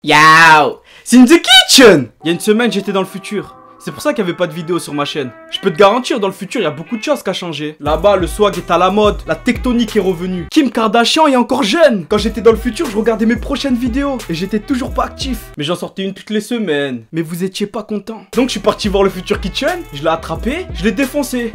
Yow, c'est in the kitchen. Il y a une semaine, j'étais dans le futur. C'est pour ça qu'il n'y avait pas de vidéo sur ma chaîne. Je peux te garantir, dans le futur, il y a beaucoup de choses qui ont changé. Là-bas, le swag est à la mode, la tectonique est revenue. Kim Kardashian est encore jeune. Quand j'étais dans le futur, je regardais mes prochaines vidéos et j'étais toujours pas actif. Mais j'en sortais une toutes les semaines. Mais vous étiez pas content. Donc je suis parti voir le Futur Kitchen, je l'ai attrapé, je l'ai défoncé.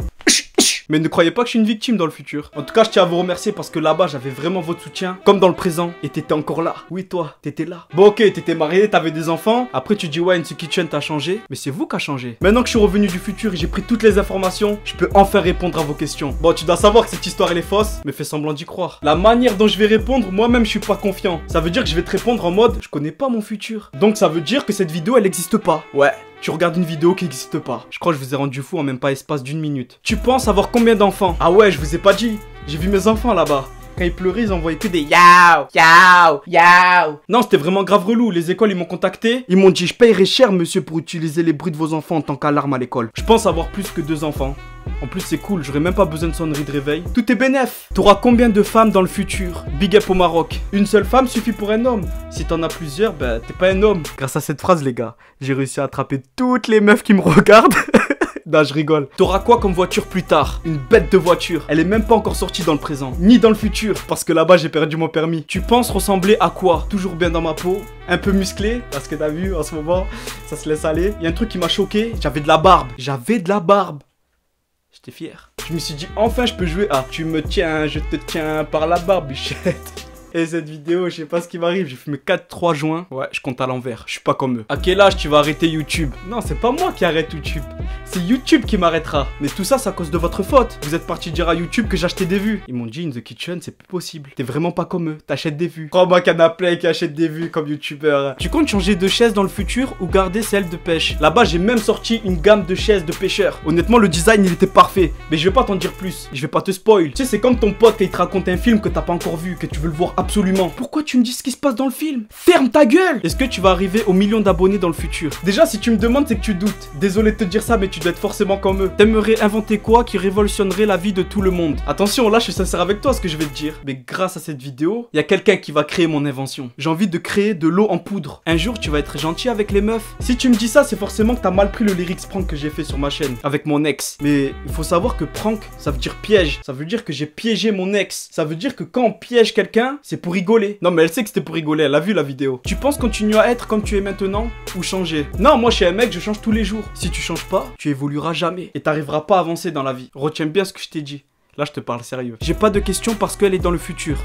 Mais ne croyez pas que je suis une victime dans le futur. En tout cas, je tiens à vous remercier parce que là-bas, j'avais vraiment votre soutien. Comme dans le présent. Et t'étais encore là. Oui, toi, t'étais là. Bon, ok, t'étais marié, t'avais des enfants. Après, tu dis, ouais, In The Kitchen, t'as changé. Mais c'est vous qui a changé. Maintenant que je suis revenu du futur et j'ai pris toutes les informations, je peux enfin répondre à vos questions. Bon, tu dois savoir que cette histoire, elle est fausse, mais fais semblant d'y croire. La manière dont je vais répondre, moi-même, je suis pas confiant. Ça veut dire que je vais te répondre en mode, je connais pas mon futur. Donc, ça veut dire que cette vidéo, elle n'existe pas. Ouais. Tu regardes une vidéo qui n'existe pas. Je crois que je vous ai rendu fou en même pas espace d'une minute. Tu penses avoir combien d'enfants? Ah ouais, je vous ai pas dit. J'ai vu mes enfants là-bas. Quand ils pleuraient, ils envoyaient que des yaou, yaou, yaou. Non, c'était vraiment grave relou. Les écoles, ils m'ont contacté. Ils m'ont dit, je payerai cher, monsieur, pour utiliser les bruits de vos enfants en tant qu'alarme à l'école. Je pense avoir plus que 2 enfants. En plus, c'est cool, j'aurais même pas besoin de sonnerie de réveil. Tout est bénef. T'auras combien de femmes dans le futur? Big up au Maroc. Une seule femme suffit pour un homme. Si t'en as plusieurs, bah t'es pas un homme. Grâce à cette phrase, les gars, j'ai réussi à attraper toutes les meufs qui me regardent. Non, je rigole. T'auras quoi comme voiture plus tard? Une bête de voiture. Elle est même pas encore sortie dans le présent, ni dans le futur, parce que là-bas j'ai perdu mon permis. Tu penses ressembler à quoi? Toujours bien dans ma peau, un peu musclé, parce que t'as vu, en ce moment, ça se laisse aller. Il y a un truc qui m'a choqué, j'avais de la barbe. J'avais de la barbe. J'étais fier. Je me suis dit, enfin je peux jouer à tu me tiens, je te tiens par la barbichette. Et cette vidéo, je sais pas ce qui m'arrive, j'ai fumé 4-3 joints. Ouais, je compte à l'envers, je suis pas comme eux. À quel âge tu vas arrêter YouTube? Non, c'est pas moi qui arrête YouTube. C'est YouTube qui m'arrêtera. Mais tout ça, c'est à cause de votre faute. Vous êtes parti dire à YouTube que j'achetais des vues. Ils m'ont dit, In The Kitchen, c'est plus possible. T'es vraiment pas comme eux, t'achètes des vues. Crois-moi qu'il y en a plein qui achètent des vues comme YouTubeur. Tu comptes changer de chaise dans le futur ou garder celle de pêche? Là-bas, j'ai même sorti une gamme de chaises de pêcheurs. Honnêtement, le design, il était parfait. Mais je vais pas t'en dire plus. Je vais pas te spoil. Tu sais, c'est comme ton pote quand il te raconte un film que t'as pas encore vu, que tu veux le voir absolument. Pourquoi tu me dis ce qui se passe dans le film? Ferme ta gueule! Est-ce que tu vas arriver aux millions d'abonnés dans le futur? Déjà, si tu me demandes, c'est que tu doutes. Désolé de te dire ça, mais tu dois être forcément comme eux. T'aimerais inventer quoi qui révolutionnerait la vie de tout le monde? Attention, là, je suis sincère avec toi, ce que je vais te dire. Mais grâce à cette vidéo, il y a quelqu'un qui va créer mon invention. J'ai envie de créer de l'eau en poudre. Un jour, tu vas être gentil avec les meufs. Si tu me dis ça, c'est forcément que t'as mal pris le lyrics prank que j'ai fait sur ma chaîne avec mon ex. Mais il faut savoir que prank, ça veut dire piège. Ça veut dire que j'ai piégé mon ex. Ça veut dire que quand on piège quelqu'un, c'est pour rigoler. Non mais elle sait que c'était pour rigoler, elle a vu la vidéo. Tu penses continuer à être comme tu es maintenant ou changer? Non, moi je suis un mec, je change tous les jours. Si tu changes pas, tu évolueras jamais et t'arriveras pas à avancer dans la vie. Retiens bien ce que je t'ai dit. Là je te parle sérieux. J'ai pas de questions parce qu'elle est dans le futur.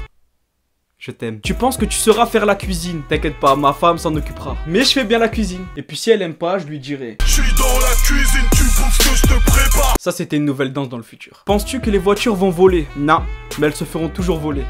Je t'aime. Tu penses que tu sauras faire la cuisine? T'inquiète pas, ma femme s'en occupera. Mais je fais bien la cuisine. Et puis si elle aime pas, je lui dirai. Je suis dans la cuisine, tu penses que je te prépare? Ça c'était une nouvelle danse dans le futur. Penses-tu que les voitures vont voler? Non, mais elles se feront toujours voler.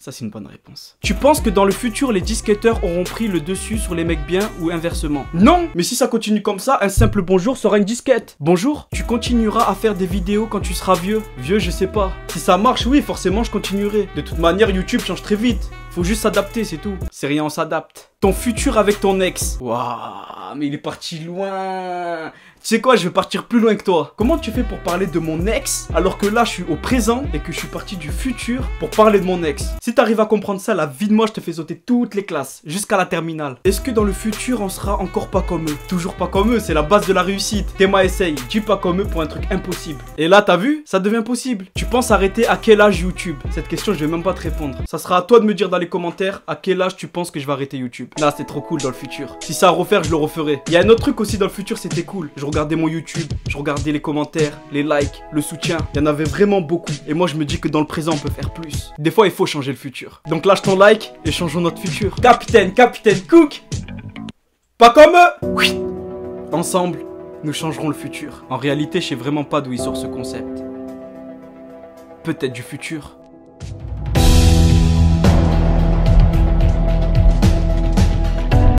Ça c'est une bonne réponse. Tu penses que dans le futur les disquetteurs auront pris le dessus sur les mecs bien ou inversement? Non. Mais si ça continue comme ça, un simple bonjour sera une disquette. Bonjour. Tu continueras à faire des vidéos quand tu seras vieux? Vieux, je sais pas. Si ça marche, oui, forcément je continuerai. De toute manière, YouTube change très vite. Faut juste s'adapter, c'est tout. C'est rien, on s'adapte. Ton futur avec ton ex. Waouh, mais il est parti loin. Tu sais quoi, je vais partir plus loin que toi. Comment tu fais pour parler de mon ex alors que là je suis au présent et que je suis parti du futur pour parler de mon ex? Si t'arrives à comprendre ça, la vie de moi je te fais sauter toutes les classes jusqu'à la terminale. Est-ce que dans le futur on sera encore pas comme eux? Toujours pas comme eux, c'est la base de la réussite. Théma essaye, dis pas comme eux pour un truc impossible. Et là t'as vu, ça devient possible. Tu penses arrêter à quel âge YouTube? Cette question je vais même pas te répondre. Ça sera à toi de me dire dans les commentaires à quel âge tu penses que je vais arrêter YouTube. Là c'est trop cool dans le futur. Si ça à refaire, je le referai. Il y a un autre truc aussi dans le futur, c'était cool. Je regardais mon YouTube, je regardais les commentaires, les likes, le soutien. Il y en avait vraiment beaucoup. Et moi je me dis que dans le présent on peut faire plus. Des fois il faut changer le futur. Donc lâche ton like et changeons notre futur. Capitaine Cook. Pas comme eux. Oui. Ensemble, nous changerons le futur. En réalité, je sais vraiment pas d'où il sort ce concept. Peut-être du futur.